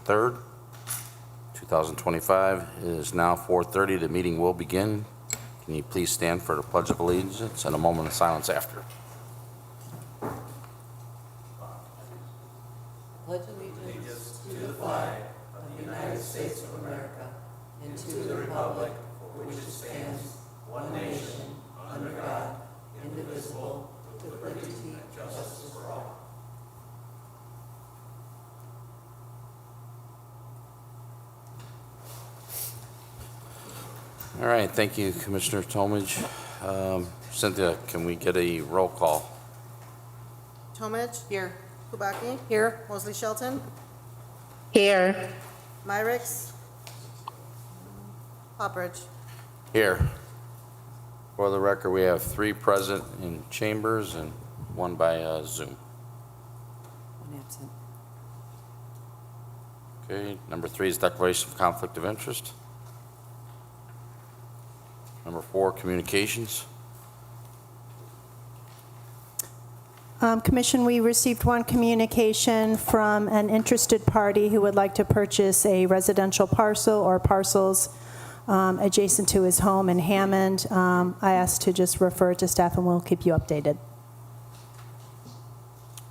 3rd, 2025. It is now 4:30. The meeting will begin. Can you please stand for the Pledge of Allegiance and a moment of silence after? Pledge allegiance to the flag of the United States of America and to the republic for which it stands, one nation, under God, indivisible, with liberty and justice for all. All right, thank you, Commissioner Tomage. Cynthia, can we get a roll call? Tomage? Here. Kubaki? Here. Mosley Shelton? Here. Myricks? Hopperidge? Here. For the record, we have 3 present in chambers and 1 by Zoom. One absent. Okay, number 3 is declaration of conflict of interest. Number 4, communications. Commission, we received one communication from an interested party who would like to purchase a residential parcel or parcels adjacent to his home in Hammond. I asked to just refer to staff and we'll keep you updated.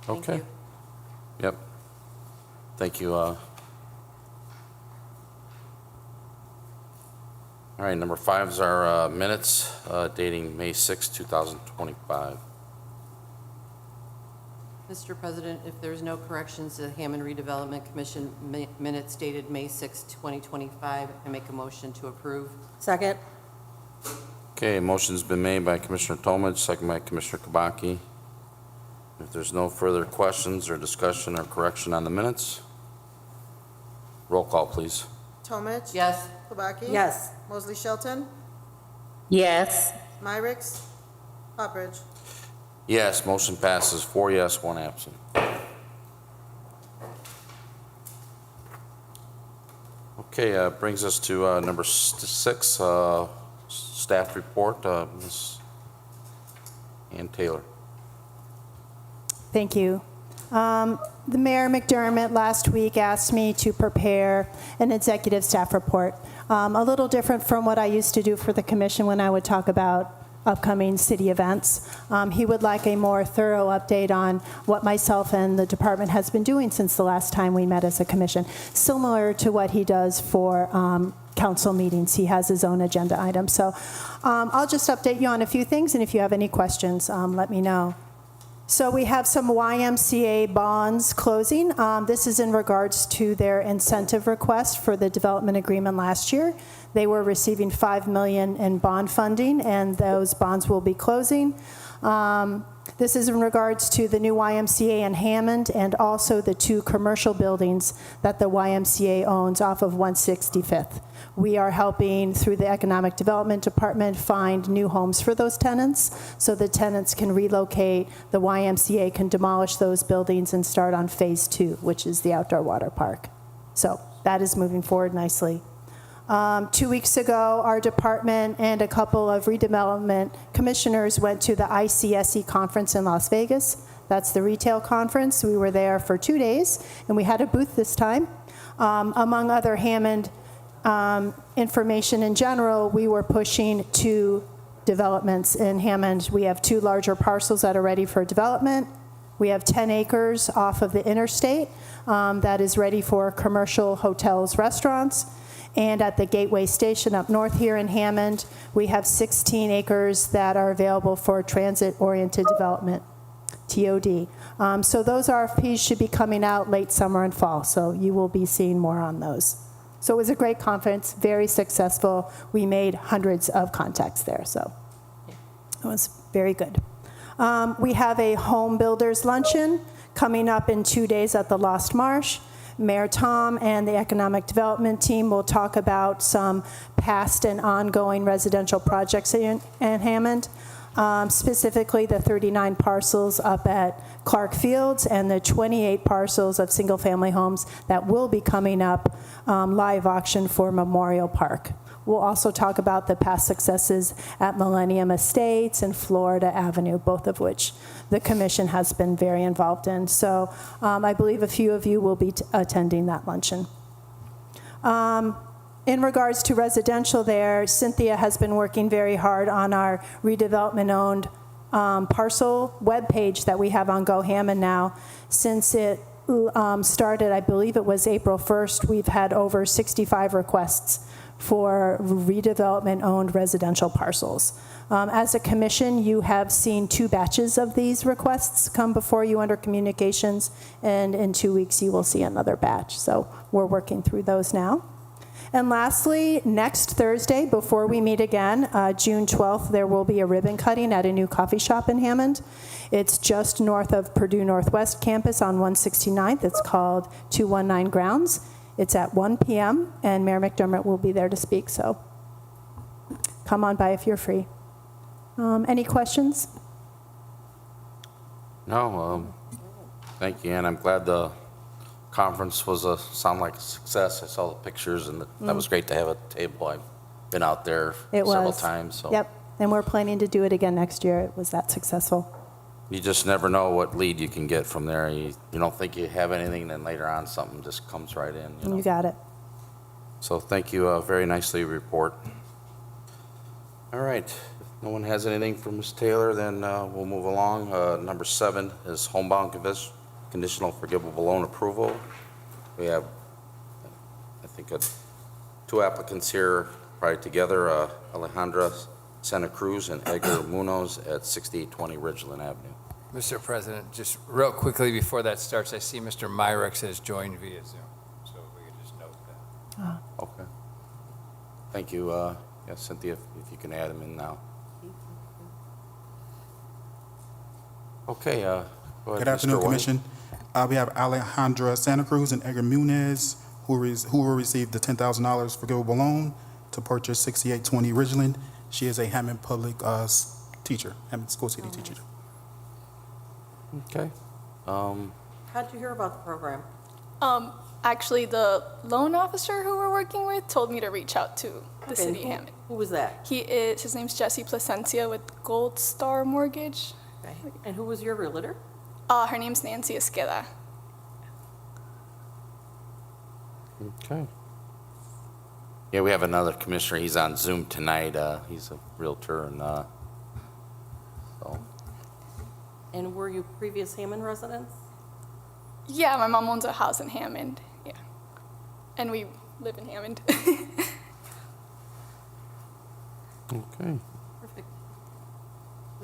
Thank Okay. you. Yep. Thank you. All right, number 5 is our minutes dating May 6, 2025. Mr. President, if there's no corrections to the Hammond Redevelopment Commission minutes dated May 6, 2025, I make a motion to approve. Second. Okay, motion's been made by Commissioner Tomage, second by Commissioner Kubaki. If there's no further questions or discussion or correction on the minutes, roll call, please. Tomage? Yes. Kubaki? Yes. Mosley Shelton? Yes. Myricks? Hopperidge? Yes, motion passes 4 yes, 1 absent. Okay, brings us to number 6, staff report. Ms. Ann Taylor. Thank you. The Mayor McDermott last week asked me to prepare an executive staff report, a little different from what I used to do for the commission when I would talk about upcoming city events. He would like a more thorough update on what myself and the department has been doing since the last time we met as a commission, similar to what he does for council meetings. He has his own agenda items. So I'll just update you on a few things, and if you have any questions, let me know. So we have some YMCA bonds closing. This is in regards to their incentive request for the development agreement last year. They were receiving $5 million in bond funding, and those bonds will be closing. This is in regards to the new YMCA in Hammond and also the 2 commercial buildings that the YMCA owns off of 165th. We are helping through the Economic Development Department find new homes for those tenants so the tenants can relocate. The YMCA can demolish those buildings and start on phase 2, which is the outdoor water park. So that is moving forward nicely. 2 weeks ago, our department and a couple of redevelopment commissioners went to the ICSE conference in Las Vegas. That's the retail conference. We were there for 2 days, and we had a booth this time. Among other Hammond information in general, we were pushing 2 developments in Hammond. We have 2 larger parcels that are ready for development. We have 10 acres off of the interstate that is ready for commercial hotels, restaurants. And at the Gateway Station up north here in Hammond, we have 16 acres that are available for transit-oriented development, TOD. So those RFPs should be coming out late summer and fall, so you will be seeing more on those. So it was a great conference, very successful. We made hundreds of contacts there, so it was very good. We have a home builders luncheon coming up in 2 days at the Lost Marsh. Mayor Tom and the Economic Development team will talk about some past and ongoing residential projects in Hammond, specifically the 39 parcels up at Clark Fields and the 28 parcels of single-family homes that will be coming up live auction for Memorial Park. We'll also talk about the past successes at Millennium Estates and Florida Avenue, both of which the commission has been very involved in. So I believe a few of you will be attending that luncheon. In regards to residential there, Cynthia has been working very hard on our redevelopment-owned parcel webpage that we have on Go Hammond now. Since it started, I believe it was April 1st, we've had over 65 requests for redevelopment-owned residential parcels. As a commission, you have seen 2 batches of these requests come before you under communications, and in 2 weeks you will see another batch. So we're working through those now. And lastly, next Thursday, before we meet again, June 12th, there will be a ribbon cutting at a new coffee shop in Hammond. It's just north of Purdue Northwest campus on 169th. It's called 219 Grounds. It's at 1 p.m., and Mayor McDermott will be there to speak, so come on by if you're free. Any questions? No, thank you, and I'm glad the conference was sound like a success. I saw the pictures, and that was great to have a table. I've been out there several times. So. Yep, and we're planning to do it again next year. It was that successful. You just never know what lead you can get from there. You don't think you have anything, then later on something just comes right in. You got it. So thank you, very nicely report. All right, if no one has anything for Ms. Taylor, then we'll move along. Number 7 is homebound conditional forgivable loan approval. We have, I think, 2 applicants here right together, Alejandra Santa Cruz and Edgar Munoz at 6820 Ridgeland Avenue. Mr. President, just real quickly before that starts, I see Mr. Myrex has joined via Zoom, so we can just note that. Okay. Thank you. Yeah, Cynthia, if you can add him in now. Okay, go ahead, Good afternoon, Mr. White. Commission. We have Alejandra Santa Cruz and Edgar Munez, who will receive the $10,000 forgivable loan to purchase 6820 Ridgeland. She is a Hammond Public teacher, Hammond School City teacher. Okay. How'd you hear about the program? Actually, the loan officer who we're working with told me to reach out to the city of Hammond. Who was that? His name's Jesse Placencia with Gold Star Mortgage. Okay. And who was your realtor? Her name's Nancy Esqueda. Okay. Yeah, we have another commissioner. He's on Zoom tonight. He's a realtor, and so. And were you previous Hammond residents? Yeah, my mom owns a house in Hammond. Yeah. And we live in Hammond. Okay. Perfect.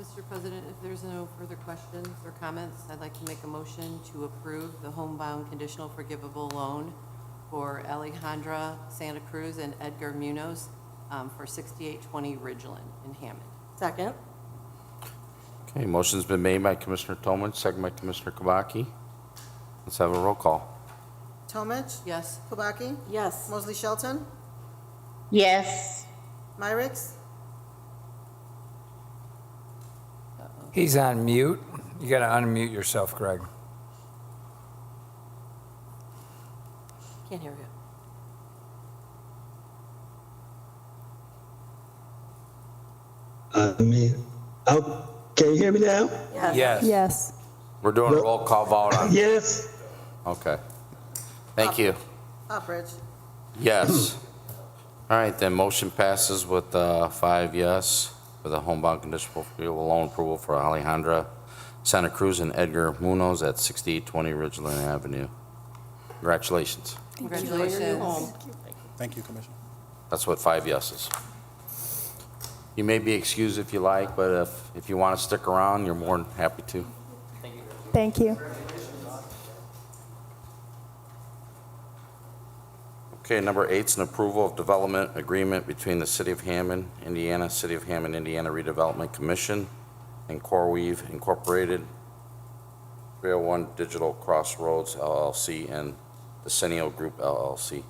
Mr. President, if there's no further questions or comments, I'd like to make a motion to approve the homebound conditional forgivable loan for Alejandra Santa Cruz and Edgar Munoz for 6820 Ridgeland in Hammond. Second. Okay, motion's been made by Commissioner Tomich, second by Commissioner Kubaki. Let's have a roll call. Tomich? Yes. Kubaki? Yes. Mosley Shelton? Yes. Myrick? He's on mute. You got to unmute yourself, Greg. Can't hear you. Can you hear me now? Yes. Yes. We're doing a roll call vote on. Yes. Okay. Thank you. Upridge? Yes. All right, then motion passes with 5 yes for the homebound conditional forgivable loan approval for Alejandra Santa Cruz and Edgar Munoz at 6820 Ridgeland Avenue. Congratulations. Congratulations. Thank you, Commissioner. That's what 5 yeses. You may be excused if you like, but if you want to stick around, you're more than happy to. Thank you. Okay, number 8 is an approval of development agreement between the City of Hammond, Indiana, City of Hammond, Indiana Redevelopment Commission, and CoreWeave Incorporated, 301 Digital Crossroads LLC, and Decennial Group LLC.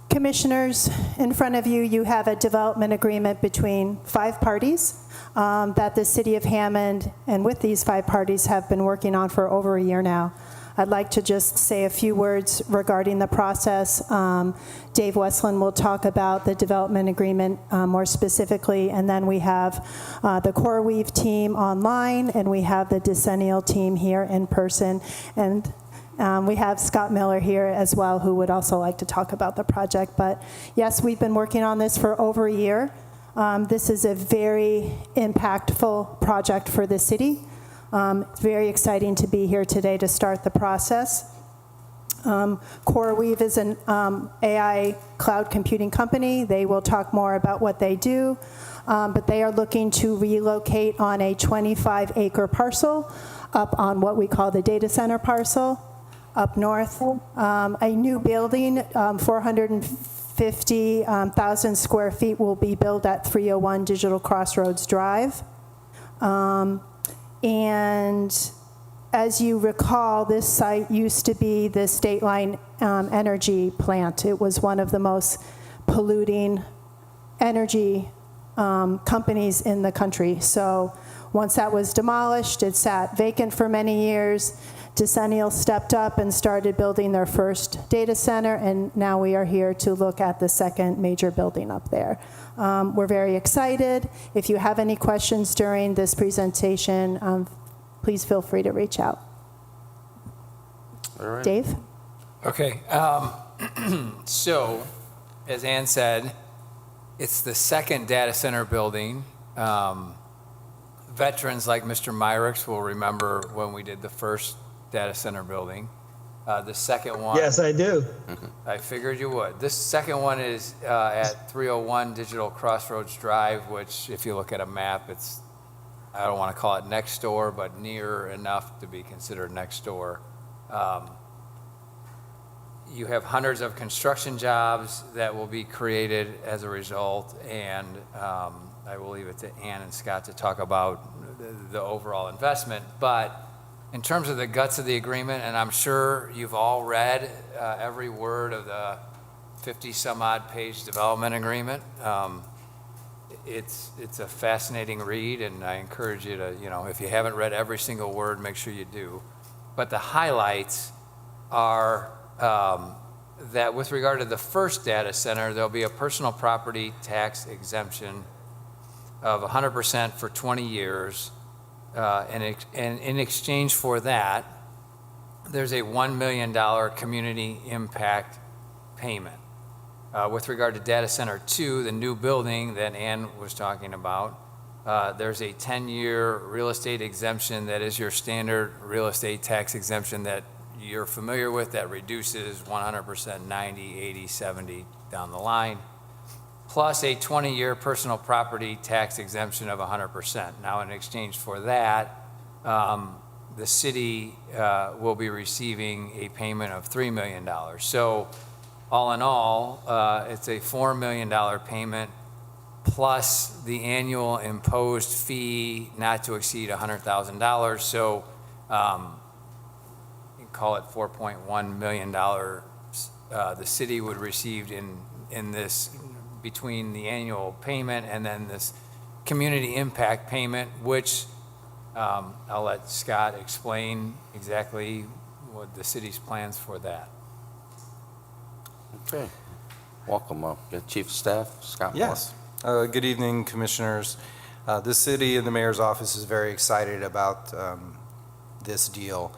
Commissioners, in front of you, you have a development agreement between 5 parties that the City of Hammond, and with these 5 parties, have been working on for over a year now. I'd like to just say a few words regarding the process. Dave Westland will talk about the development agreement more specifically, and then we have the CoreWeave team online, and we have the Decennial team here in person. And We have Scott Miller here as well, who would also like to talk about the project. But yes, we've been working on this for over a year. This is a very impactful project for the city. It's very exciting to be here today to start the process. CoreWeave is an AI cloud computing company. They will talk more about what they do, but they are looking to relocate on a 25-acre parcel up on what we call the data center parcel up north. A new building, 450,000 square feet, will be built at 301 Digital Crossroads Drive. And as you recall, this site used to be the State Line energy plant. It was one of the most polluting energy companies in the country. So once that was demolished, it sat vacant for many years. Decennial stepped up and started building their first data center, and now we are here to look at the second major building up there. We're very excited. If you have any questions during this presentation, please feel free to reach out. All right. Dave? Okay, so, as Ann said, it's the second data center building. Veterans like Mr. Myricks will remember when we did the first data center building. The second one. Yes, I do. I figured you would. This second one is at 301 Digital Crossroads Drive, which, if you look at a map, it's, I don't want to call it next door, but near enough to be considered next door. You have hundreds of construction jobs that will be created as a result, and I will leave it to Ann and Scott to talk about the overall investment. But in terms of the guts of the agreement, and I'm sure you've all read every word of the 50-some-odd page development agreement, it's a fascinating read, and I encourage you to, if you haven't read every single word, make sure you do. But the highlights are that with regard to the first data center, there'll be a personal property tax exemption of 100% for 20 years. And in exchange for that, there's a $1 million community impact payment. With regard to data center 2, the new building that Ann was talking about, there's a 10-year real estate exemption that is your standard real estate tax exemption that you're familiar with, that reduces 100%, 90, 80, 70 down the line, plus a 20-year personal property tax exemption of 100%. Now, in exchange for that, the city will be receiving a payment of $3 million. So all in all, it's a $4 million payment plus the annual imposed fee not to exceed $100,000. So you can call it $4.1 million the city would receive in this, between the annual payment and then this community impact payment, which I'll let Scott explain exactly what the city's plans for that. Okay. Welcome, Chief of Staff, Scott Moore. Yes. Good evening, Commissioners. The city and the mayor's office is very excited about this deal.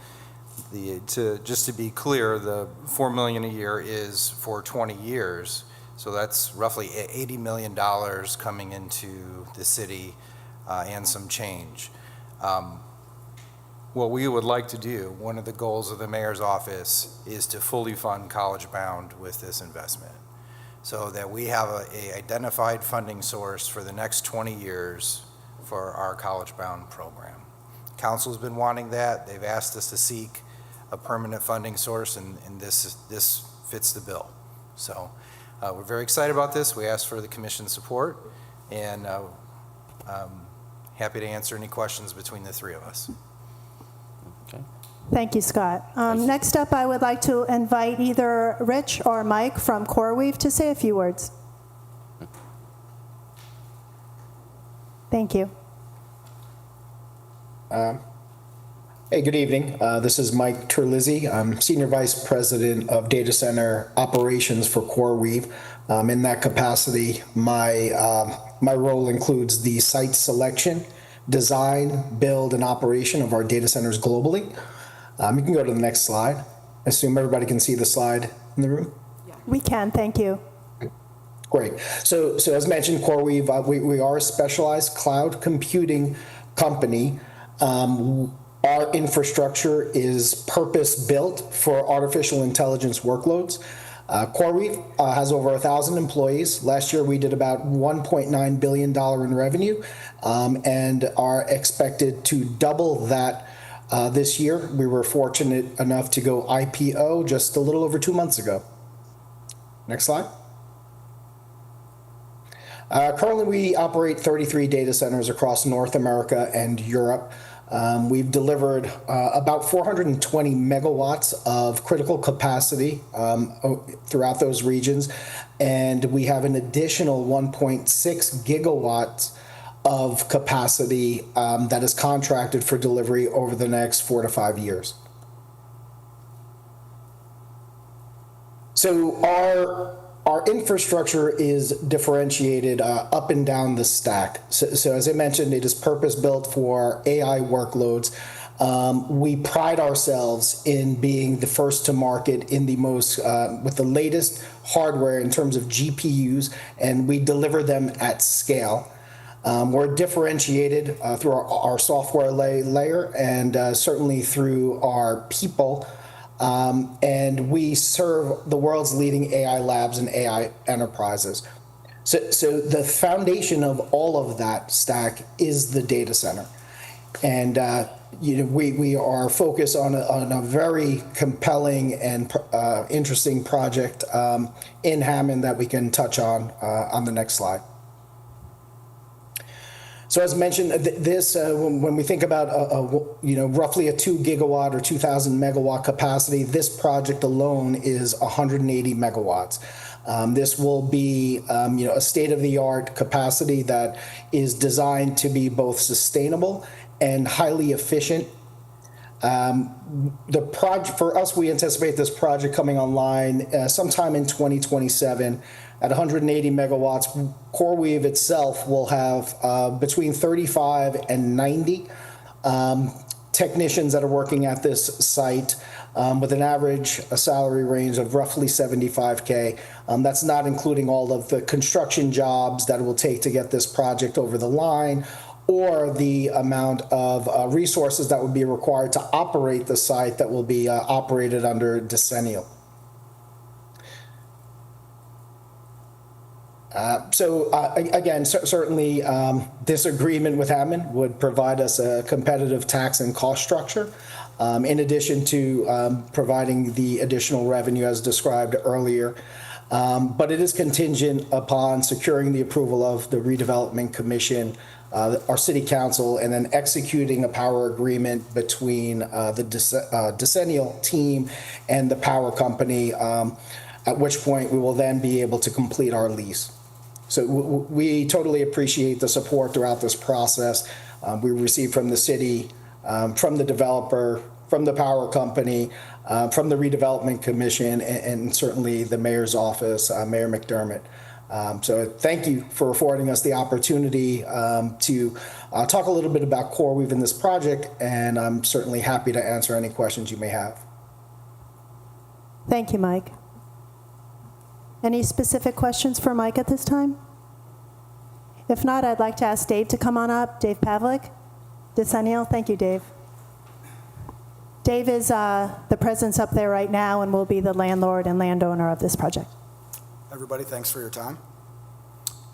Just to be clear, the $4 million a year is for 20 years. So that's roughly $80 million coming into the city and some change. What we would like to do, one of the goals of the mayor's office, is to fully fund College Bound with this investment so that we have a identified funding source for the next 20 years for our College Bound program. Council's been wanting that. They've asked us to seek a permanent funding source, and this fits the bill. So we're very excited about this. We ask for the commission's support, and happy to answer any questions between the three of us. Okay. Thank you, Scott. Next up, I would like to invite either Rich or Mike from CoreWeave to say a few words. Thank you. Hey, good evening. This is Mike Terlizzi. I'm Senior Vice President of Data Center Operations for CoreWeave. In that capacity, my role includes the site selection, design, build, and operation of our data centers globally. You can go to the next slide. assume everybody can see the slide in the room? We can, thank you. Great. So as mentioned, CoreWeave, we are a specialized cloud computing company. Our infrastructure is purpose-built for artificial intelligence workloads. CoreWeave has over 1,000 employees. Last year, we did about $1.9 billion in revenue and are expected to double that this year. We were fortunate enough to go IPO just a little over 2 months ago. Next slide. Currently, we operate 33 data centers across North America and Europe. We've delivered about 420 megawatts of critical capacity throughout those regions, and we have an additional 1.6 gigawatts of capacity that is contracted for delivery over the next 4 to 5 years. So our infrastructure is differentiated up and down the stack. So as I mentioned, it is purpose-built for AI workloads. We pride ourselves in being the first to market in the most, with the latest hardware in terms of GPUs, and we deliver them at scale. We're differentiated through our software layer and certainly through our people. And we serve the world's leading AI labs and AI enterprises. So the foundation of all of that stack is the data center. And we are focused on a very compelling and interesting project in Hammond that we can touch on the next slide. So as mentioned, this when we think about roughly a 2 gigawatt or 2,000 megawatt capacity, this project alone is 180 megawatts. This will be a state-of-the-art capacity that is designed to be both sustainable and highly efficient. The project for us, we anticipate this project coming online sometime in 2027. At 180 megawatts, CoreWeave itself will have between 35 and 90 technicians that are working at this site with an average salary range of roughly $75K. That's not including all of the construction jobs that it will take to get this project over the line, or the amount of resources that would be required to operate the site that will be operated under decennial. Again, certainly this agreement with Hammond would provide us a competitive tax and cost structure, in addition to providing the additional revenue as described earlier. But it is contingent upon securing the approval of the Redevelopment Commission, our City Council, and then executing a power agreement between the decennial team and the power company, at which point we will then be able to complete our lease. So we totally appreciate the support throughout this process we received from the city, from the developer, from the power company, from the Redevelopment Commission, and certainly the mayor's office, Mayor McDermott. So thank you for affording us the opportunity to talk a little bit about CoreWeave in this project, and I'm certainly happy to answer any questions you may have. Thank you, Mike. Any specific questions for Mike at this time? If not, I'd like to ask Dave to come on up. Dave Pavlik, Decennial. Thank you, Dave. Dave is the presence up there right now and will be the landlord and landowner of this project. Everybody, thanks for your time.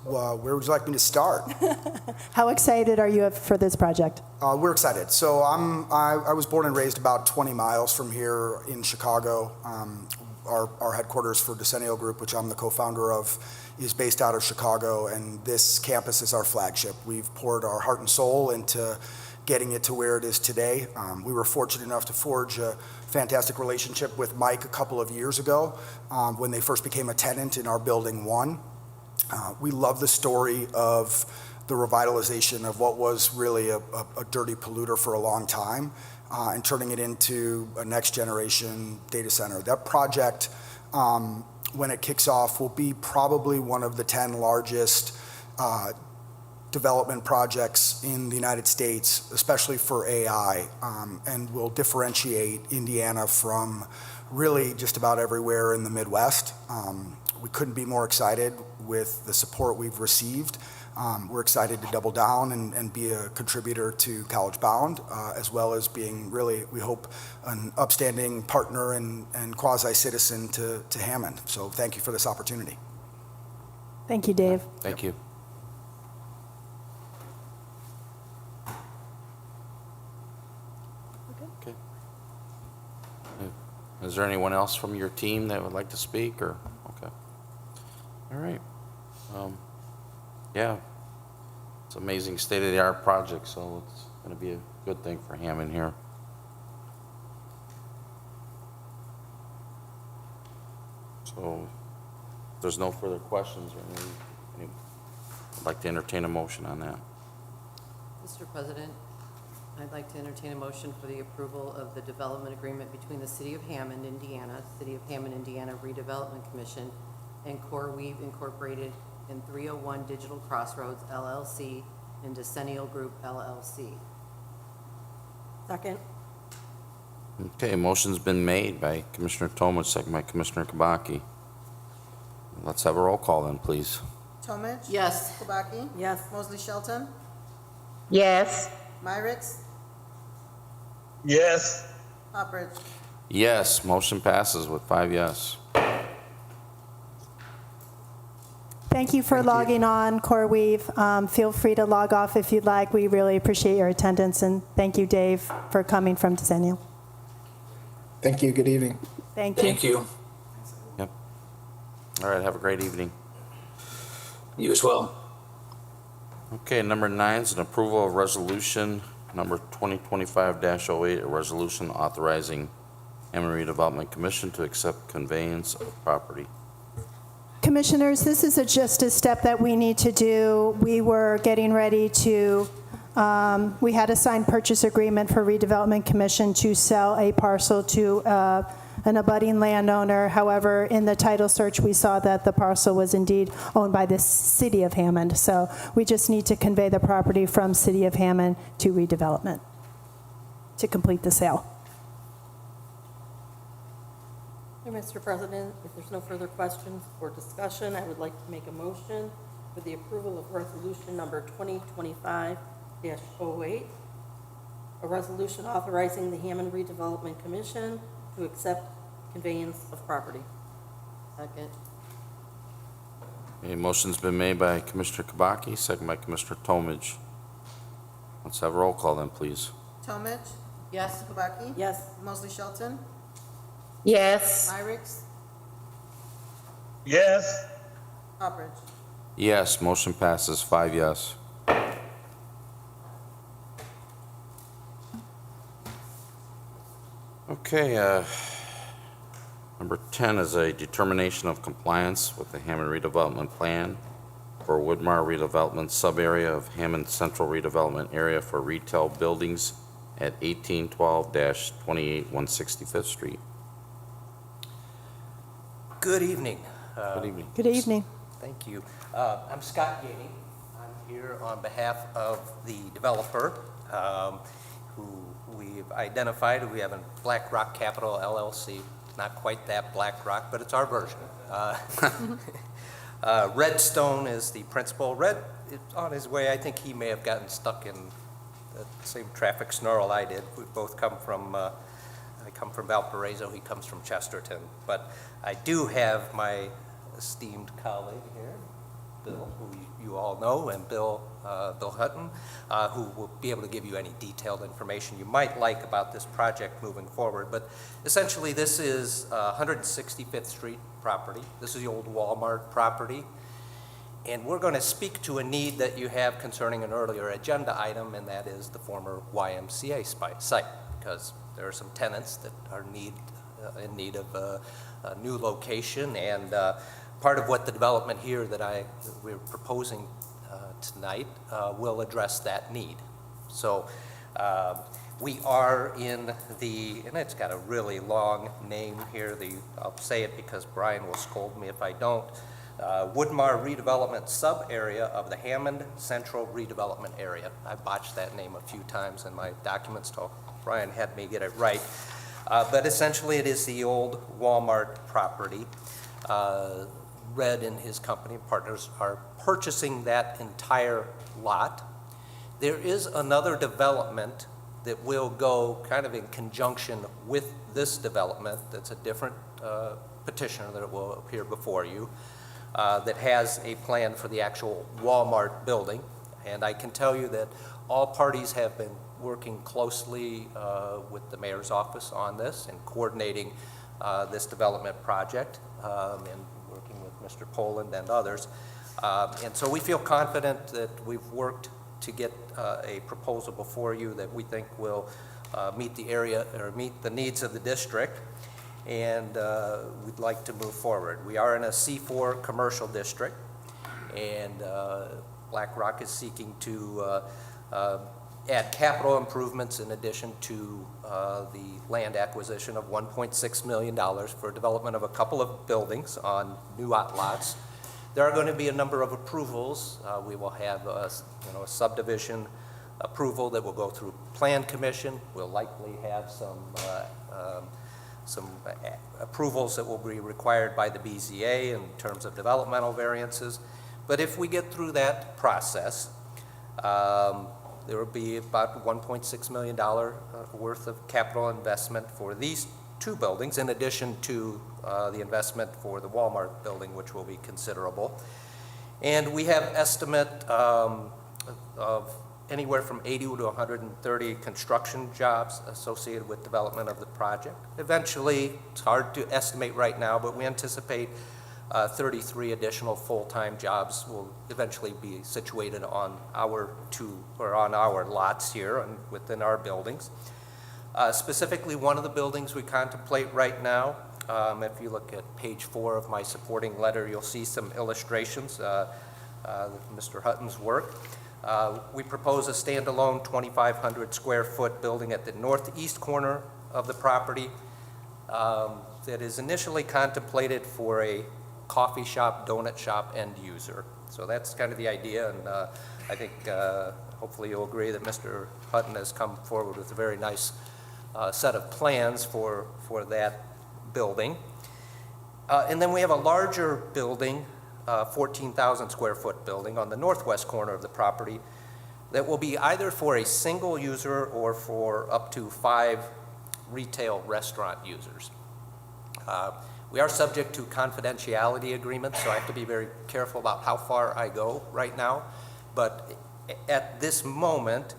Where would you like me to start? How excited are you for this project? We're excited. So I was born and raised about 20 miles from here in Chicago. Our headquarters for Decennial Group, which I'm the co-founder of, is based out of Chicago, and this campus is our flagship. We've poured our heart and soul into getting it to where it is today. We were fortunate enough to forge a fantastic relationship with Mike a couple of years ago when they first became a tenant in our Building 1. We love the story of the revitalization of what was really a dirty polluter for a long time, and turning it into a next generation data center. That project, when it kicks off, will be probably one of the 10 largest development projects in the United States, especially for AI, and will differentiate Indiana from really just about everywhere in the Midwest. We couldn't be more excited with the support we've received. We're excited to double down and be a contributor to College Bound, as well as being really, we hope, an upstanding partner and quasi-citizen to Hammond. So thank you for this opportunity. Thank you, Dave. Thank you. Okay. Is there anyone else from your team that would like to speak, or, okay. All right. Yeah, it's an amazing state-of-the-art project, so it's going to be a good thing for Hammond here. So, if there's no further questions, or any, I'd like to entertain a motion on that. Mr. President, I'd like to entertain a motion for the approval of the development agreement between the City of Hammond, Indiana, City of Hammond, Indiana Redevelopment Commission, and CoreWeave Incorporated and 301 Digital Crossroads LLC and Decennial Group LLC. Second. Okay, motion's been made by Commissioner Tomich, second by Commissioner Kabaki. Let's have a roll call then, please. Tomich? Yes. Kubaki? Yes. Mosley Shelton? Yes. Myricks? Yes. Hopperidge? Yes, motion passes with 5 yes. Thank you for logging on, CoreWeave. Feel free to log off if you'd like. We really appreciate your attendance, and thank you, Dave, for coming from Decennial. Thank you. Good evening. Thank you. Thank you. Yep. All right, have a great evening. You as well. Okay, number 9 is an approval of resolution number 2025-08, a resolution authorizing Hammond Redevelopment Commission to accept conveyance of property. Commissioners, this is just a step that we need to do. We were getting ready to, we had a signed purchase agreement for Redevelopment Commission to sell a parcel to an abutting landowner. However, in the title search, we saw that the parcel was indeed owned by the City of Hammond. So we just need to convey the property from City of Hammond to Redevelopment to complete the sale. Mr. President, if there's no further questions or discussion, I would like to make a motion for the approval of resolution number 2025-08, a resolution authorizing the Hammond Redevelopment Commission to accept conveyance of property. Second. A motion's been made by Commissioner Kabaki, second by Commissioner Tomich. Let's have a roll call then, please. Tomich? Yes. Kubaki? Yes. Mosley Shelton? Yes. Myricks? Yes. Hopperidge? Yes, motion passes 5 yes. Okay, number 10 is a determination of compliance with the Hammond Redevelopment Plan for Woodmar Redevelopment Sub-Area of Hammond Central Redevelopment Area for retail buildings at 1812-28 165th Street. Good evening. Good evening. Good evening. Thank you. I'm Scott Gainey. I'm here on behalf of the developer who we've identified. We have a Black Rock Capital LLC. Not quite that Black Rock, but it's our version. Redstone is the principal. Red is on his way. I think he may have gotten stuck in the same traffic snarl I did. We both come from I come from Valparaiso, he comes from Chesterton. But I do have my esteemed colleague here, Bill, who you all know, and Bill Hutton, who will be able to give you any detailed information you might like about this project moving forward. But essentially, this is 165th Street property. This is the old Walmart property. And we're going to speak to a need that you have concerning an earlier agenda item, and that is the former YMCA site, because there are some tenants that are in need of a new location, and part of what the development here that we're proposing tonight will address that need. So we are in and it's got a really long name here. I'll say it because Brian will scold me if I don't. Woodmar Redevelopment Sub-Area of the Hammond Central Redevelopment Area. I botched that name a few times in my documents, so Brian had me get it right. But essentially, it is the old Walmart property. Red and his company partners are purchasing that entire lot. There is another development that will go kind of in conjunction with this development that's a different petitioner that will appear before you that has a plan for the actual Walmart building. And I can tell you that all parties have been working closely with the mayor's office on this and coordinating this development project and working with Mr. Poland and others. And so we feel confident that we've worked to get a proposal before you that we think will meet the area or meet the needs of the district, and we'd like to move forward. We are in a C4 commercial district, and BlackRock is seeking to add capital improvements in addition to the land acquisition of $1.6 million for development of a couple of buildings on new lots. There are going to be a number of approvals. We will have a subdivision approval that will go through Plan Commission. We'll likely have some approvals that will be required by the BZA in terms of developmental variances. But if we get through that process, there will be about $1.6 million worth of capital investment for these two buildings, in addition to the investment for the Walmart building, which will be considerable. And we have estimate of anywhere from 80 to 130 construction jobs associated with development of the project. Eventually, it's hard to estimate right now, but we anticipate 33 additional full-time jobs will eventually be situated on our lots here and within our buildings. Specifically, one of the buildings we contemplate right now, if you look at page 4 of my supporting letter, you'll see some illustrations of Mr. Hutton's work. We propose a standalone 2,500 square foot building at the northeast corner of the property that is initially contemplated for a coffee shop, donut shop end user. So that's kind of the idea, and I think hopefully you'll agree that Mr. Hutton has come forward with a very nice set of plans for that building. And then we have a larger building, 14,000 square foot building on the northwest corner of the property that will be either for a single user or for up to 5 retail restaurant users. We are subject to confidentiality agreements, so I have to be very careful about how far I go right now. But at this moment,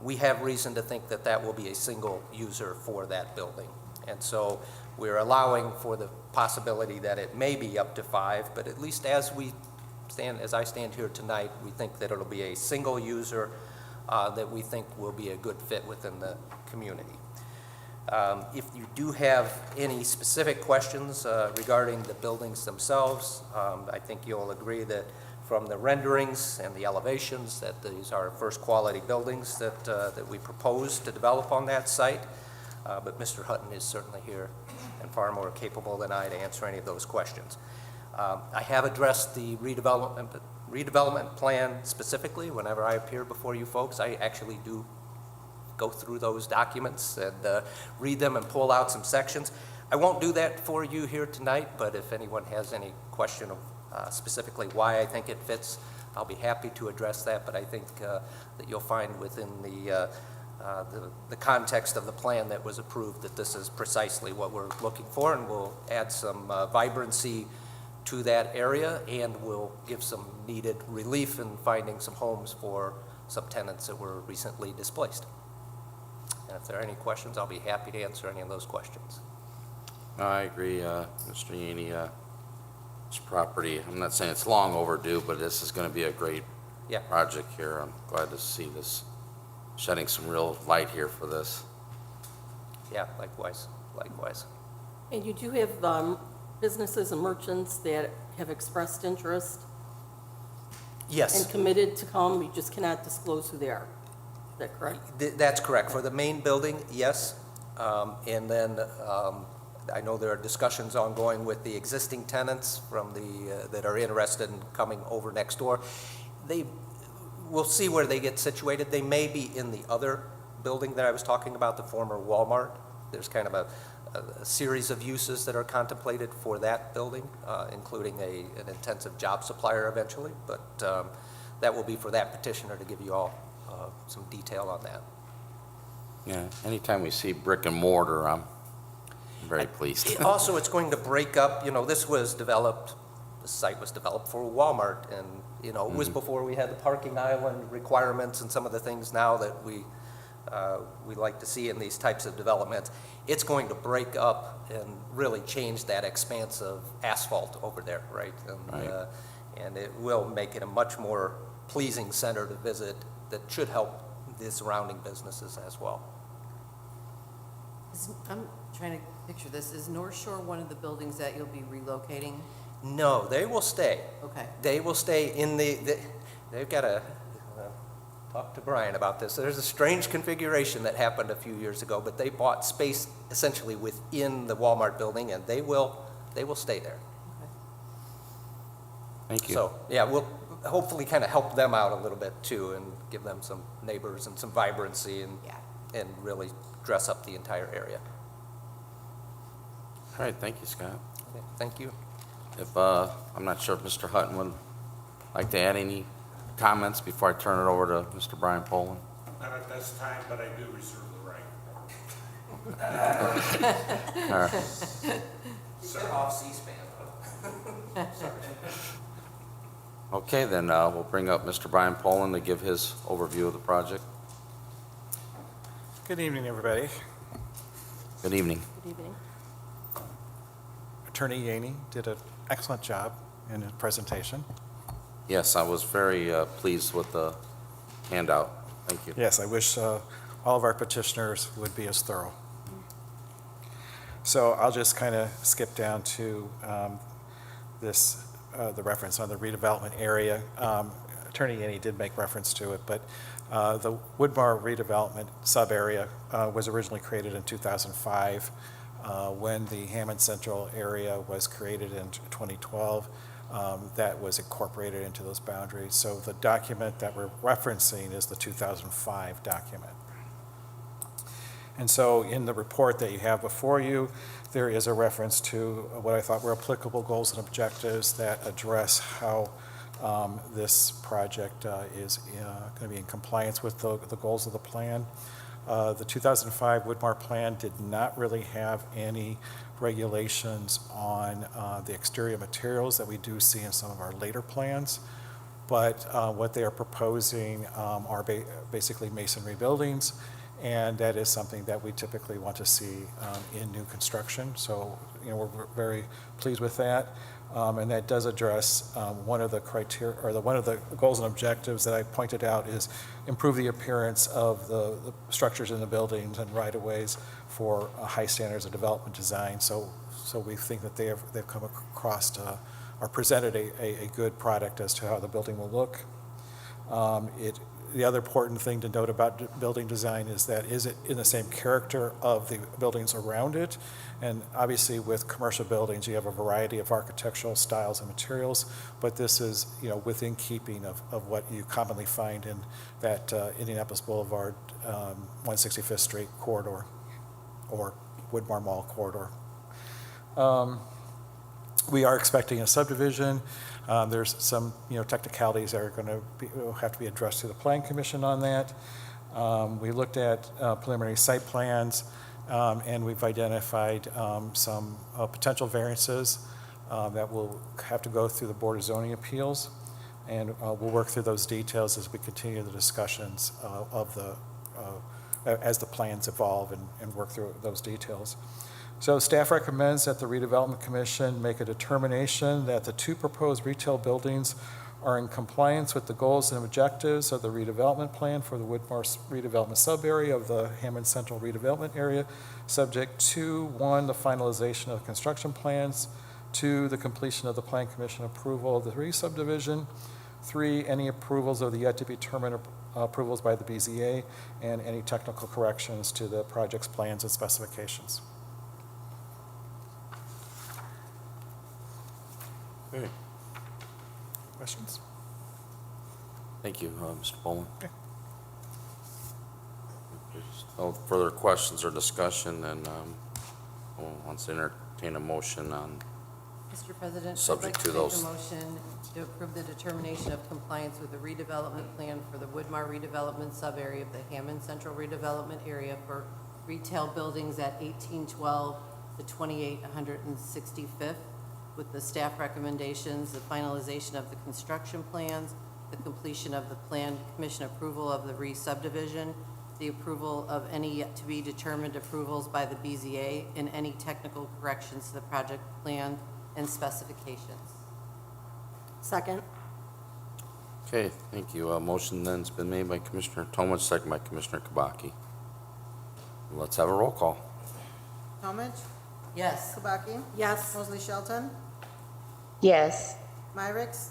we have reason to think that that will be a single user for that building. And so we're allowing for the possibility that it may be up to 5, but at least as I stand here tonight, we think that it'll be a single user that we think will be a good fit within the community. If you do have any specific questions regarding the buildings themselves, I think you'll agree that from the renderings and the elevations that these are first quality buildings that we propose to develop on that site. But Mr. Hutton is certainly here and far more capable than I to answer any of those questions. I have addressed the redevelopment plan specifically whenever I appear before you folks. I actually do go through those documents and read them and pull out some sections. I won't do that for you here tonight, but if anyone has any question of specifically why I think it fits, I'll be happy to address that. But I think that you'll find within the context of the plan that was approved that this is precisely what we're looking for, and we'll add some vibrancy to that area, and we'll give some needed relief in finding some homes for some tenants that were recently displaced. And if there are any questions, I'll be happy to answer any of those questions. I agree, Mr. Yaney. This property, I'm not saying it's long overdue, but this is going to be a great project here. I'm glad to see this shedding some real light here for this. Yeah, likewise. And you do have businesses and merchants that have expressed interest? Yes. And committed to come, you just cannot disclose who they are. Is that correct? That's correct. For the main building, yes. And then I know there are discussions ongoing with the existing tenants from that are interested in coming over next door. We'll see where they get situated. They may be in the other building that I was talking about, the former Walmart. There's kind of a series of uses that are contemplated for that building, including an intensive job supplier eventually, but that will be for that petitioner to give you all some detail on that. Yeah, anytime we see brick and mortar, I'm very pleased. Also, it's going to break up, this was developed, the site was developed for Walmart, and, it was before we had the parking island requirements and some of the things now that we like to see in these types of developments. It's going to break up and really change that expanse of asphalt over there, right? And it will make it a much more pleasing center to visit that should help the surrounding businesses as well. I'm trying to picture this. Is North Shore one of the buildings that you'll be relocating? No, they will stay. Okay. They will stay in they've got to talk to Brian about this. There's a strange configuration that happened a few years ago, but they bought space essentially within the Walmart building, and they will stay there. Thank you. So, yeah, we'll hopefully kind of help them out a little bit too and give them some neighbors and some vibrancy and really dress up the entire area. All right, thank you, Scott. Okay, thank you. If, I'm not sure if Mr. Hutton would like to add any comments before I turn it over to Mr. Brian Poland. Not at this time, but I do reserve the right. All right. Get off C-SPAN. Okay, then we'll bring up Mr. Brian Poland to give his overview of the project. Good evening, everybody. Good evening. Good evening. Attorney Yaney did an excellent job in his presentation. Yes, I was very pleased with the handout. Thank you. Yes, I wish all of our petitioners would be as thorough. So I'll just kind of skip down to the reference on the redevelopment area. Attorney Yaney did make reference to it, but the Woodmar redevelopment sub-area was originally created in 2005 when the Hammond Central area was created in 2012. That was incorporated into those boundaries. So the document that we're referencing is the 2005 document. And so in the report that you have before you, there is a reference to what I thought were applicable goals and objectives that address how this project is going to be in compliance with the goals of the plan. The 2005 Woodmar plan did not really have any regulations on the exterior materials that we do see in some of our later plans, but what they are proposing are basically masonry buildings, and that is something that we typically want to see in new construction. So, we're very pleased with that. And that does address one of the criteria, or one of the goals and objectives that I pointed out is improve the appearance of the structures in the buildings and right-of-ways for high standards of development design. So we think that they've come across or presented a good product as to how the building will look. The other important thing to note about building design is that is it in the same character of the buildings around it? And obviously with commercial buildings, you have a variety of architectural styles and materials, but this is, within keeping of what you commonly find in that Indianapolis Boulevard, 165th Street corridor or Woodmar Mall corridor. We are expecting a subdivision. There's some, technicalities that are going to have to be addressed to the Plan Commission on that. We looked at preliminary site plans, and we've identified some potential variances that will have to go through the Board of Zoning Appeals, and we'll work through those details as we continue the discussions as the plans evolve and work through those details. So staff recommends that the Redevelopment Commission make a determination that the two proposed retail buildings are in compliance with the goals and objectives of the redevelopment plan for the Woodmar redevelopment sub-area of the Hammond Central redevelopment area, subject to 1, the finalization of construction plans, 2, the completion of the Plan Commission approval of the re-subdivision, 3, any approvals of the yet to be determined approvals by the BZA, and any technical corrections to the project's plans and specifications. Okay. Questions? Thank you, Mr. Poland. Okay. If there's no further questions or discussion, then wants to entertain a motion on, Mr. President, Subject I'd to like to those. make a motion to approve the determination of compliance with the redevelopment plan for the Woodmar redevelopment sub-area of the Hammond Central redevelopment area for retail buildings at 1812 to 2865th, with the staff recommendations, the finalization of the construction plans, the completion of the plan commission approval of the re-subdivision, the approval of any yet to be determined approvals by the BZA, and any technical corrections to the project plan and specifications. Second. okay, thank you. Motion then's been made by Commissioner Tomich, second by Commissioner Kabaki. Let's have a roll call. Talmadge. Yes. Kabaki. Yes. Mosley Shelton. yes, Myricks.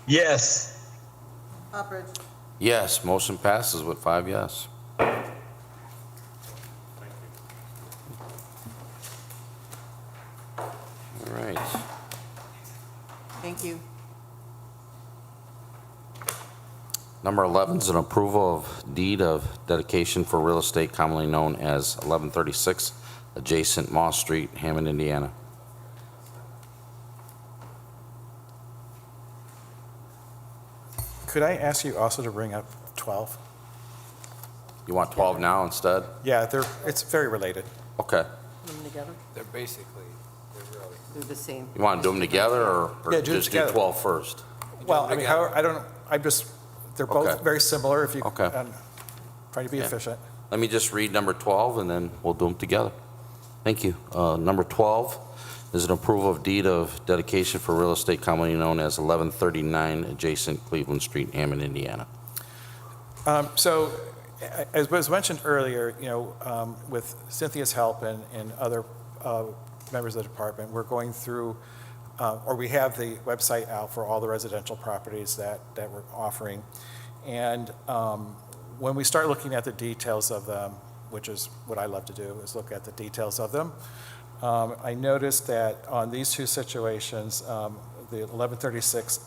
Yes. Uppridge. Yes, motion passes with 5 yes. All right. Thank you. Number 11 is an approval of deed of dedication for real estate commonly known as 1136 adjacent Moss Street, Hammond, Indiana. Could I ask you also to bring up 12? You want 12 now instead? Yeah, it's very related. Okay. Put them together. They're basically, they're really. They're the same. You want to do them together or Yeah, do it just do together. 12 first? Well, I mean, together. I don't, I'm just, they're both Okay. very similar if you, Okay. I'm trying to be Yeah. efficient. Let me just read number 12 and then we'll do them together. Thank you. Number 12 is an approval of deed of dedication for real estate commonly known as 1139 adjacent Cleveland Street, Hammond, Indiana. So, as was mentioned earlier, with Cynthia's help and other members of the department, we're going through, or we have the website out for all the residential properties that we're offering. And when we start looking at the details of them, which is what I love to do, is look at the details of them, I noticed that on these two situations, the 1136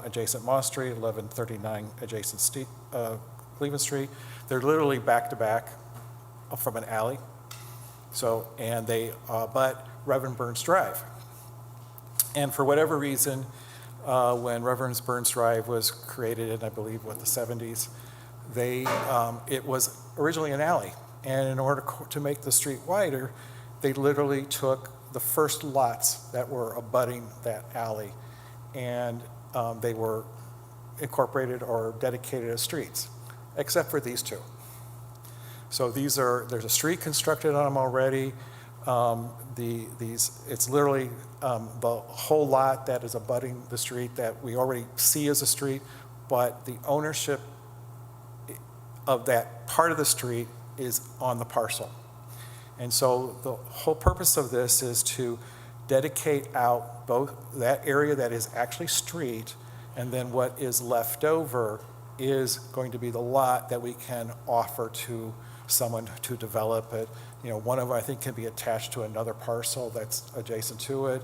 adjacent Moss Street, 1139 adjacent Cleveland Street, they're literally back to back from an alley. So, and they abut Reverend Burns Drive. And for whatever reason, when Reverend Burns Drive was created in, I believe, the 70s, it was originally an alley. And in order to make the street wider, they literally took the first lots that were abutting that alley, and they were incorporated or dedicated as streets, except for these two. So there's a street constructed on them already. It's literally the whole lot that is abutting the street that we already see as a street, but the ownership of that part of the street is on the parcel. And so the whole purpose of this is to dedicate out both that area that is actually street, and then what is left over is going to be the lot that we can offer to someone to develop it. One of them I think can be attached to another parcel that's adjacent to it.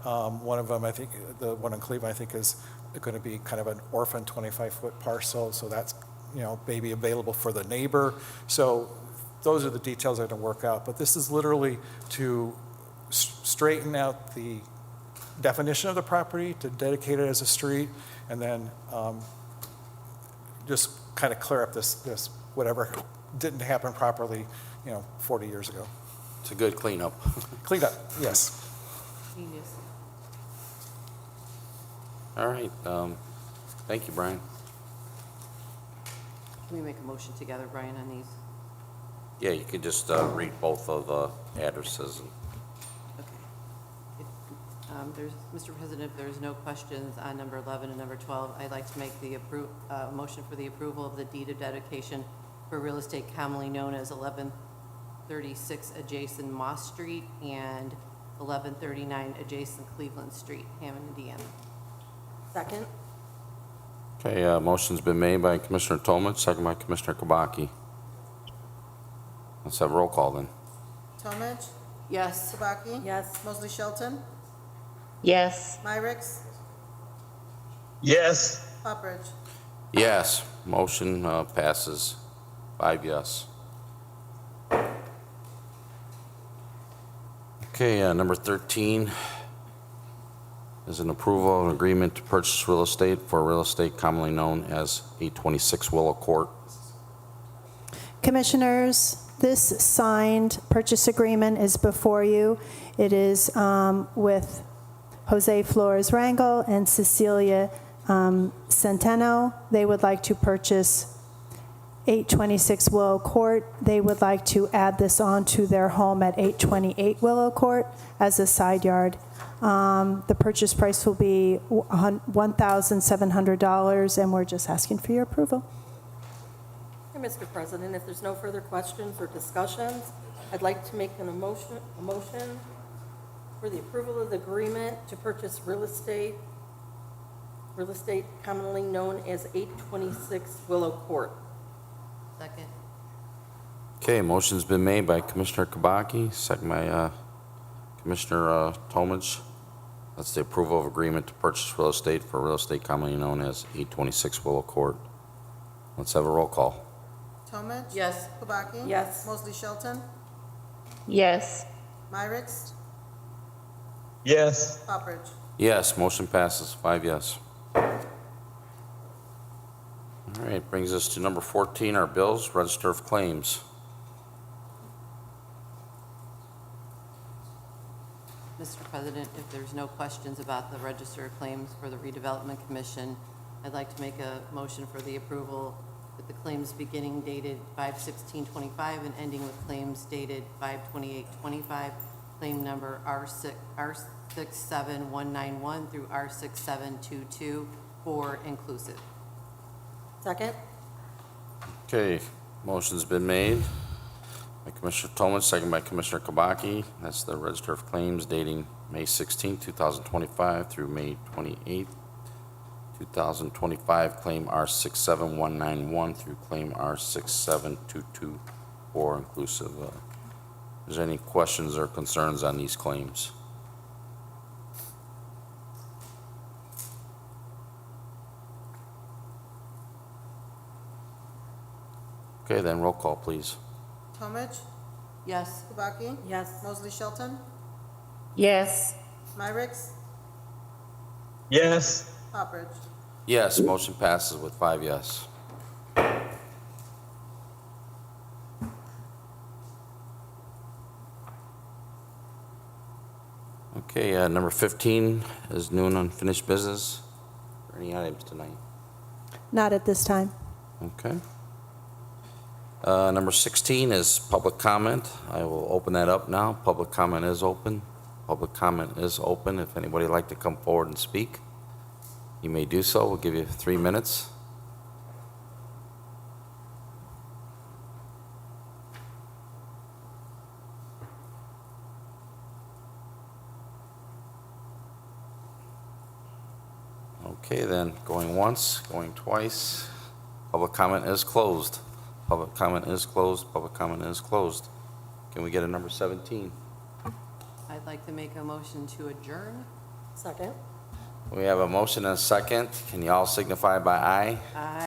One of them, I think, the one in Cleveland, I think is going to be kind of an orphan 25-foot parcel, so that's, maybe available for the neighbor. So those are the details that are going to work out. But this is literally to straighten out the definition of the property, to dedicate it as a street, and then just kind of clear up this whatever didn't happen properly, 40 years ago. It's a good cleanup. Cleaned up, yes. Genius. All right. Thank you, Brian. Can we make a motion together, Brian, on these? Yeah, you could just read both of the addresses. Okay. Mr. President, if there's no questions on number 11 and number 12, I'd like to make the motion for the approval of the deed of dedication for real estate commonly known as 1136 adjacent Moss Street and 1139 adjacent Cleveland Street, Hammond, Indiana. Second. Okay, motion's been made by Commissioner Tomich, second by Commissioner Kabaki. Let's have a roll call then. Talmadge. Yes. Kabaki. Yes. Mosley Shelton. yes, Myricks. Yes. Uppridge. Yes, motion passes 5 yes. Okay, number 13 is an approval of an agreement to purchase real estate for real estate commonly known as 826 Willow Court. Commissioners, this signed purchase agreement is before you. It is with Jose Flores Rangel and Cecilia Centeno. They would like to purchase 826 Willow Court. They would like to add this on to their home at 828 Willow Court as a side yard. The purchase price will be $1,700, and we're just asking for your approval. Mr. President, if there's no further questions or discussions, I'd like to make a motion for the approval of the agreement to purchase real estate commonly known as 826 Willow Court. Second. Okay, motion's been made by Commissioner Kabaki, second by Commissioner Tomich. That's the approval of agreement to purchase real estate for real estate commonly known as 826 Willow Court. Let's have a roll call. Tomich? Yes. Kubaki? Yes. Mosley Shelton? Yes. Myricks? Yes. Poppridge? Yes, motion passes, 5 yes. All right, brings us to number 14, our bills, register of claims. Mr. President, if there's no questions about the register of claims for the redevelopment commission, I'd like to make a motion for the approval with the claims beginning dated 5/16/25 and ending with claims dated 5/28/25. Claim number R67191 through R6722 for inclusive. Second? Okay, motion's been made by Commissioner Tomich, second by Commissioner Kabaki. That's the register of claims dating May 16, 2025 through May 28, 2025. Claim R67191 through claim R6722 for inclusive. Is there any questions or concerns on these claims? Okay, then roll call, please. Tomich? Yes. Kubaki? Yes. Mosley Shelton? Yes. Myricks? Yes. Poppridge? Yes, motion passes with 5 yes. Okay, number 15 is new and unfinished business. Are there any items tonight? Not at this time. Okay. Number 16 is public comment. I will open that up now. Public comment is open. Public comment is open. If anybody would like to come forward and speak, you may do so. We'll give you 3 minutes. Okay, then, going once, going twice. Public comment is closed. Public comment is closed. Public comment is closed. Can we get a number 17? I'd like to make a motion to adjourn. Second? We have a motion and a second. Can you all signify by aye? Aye.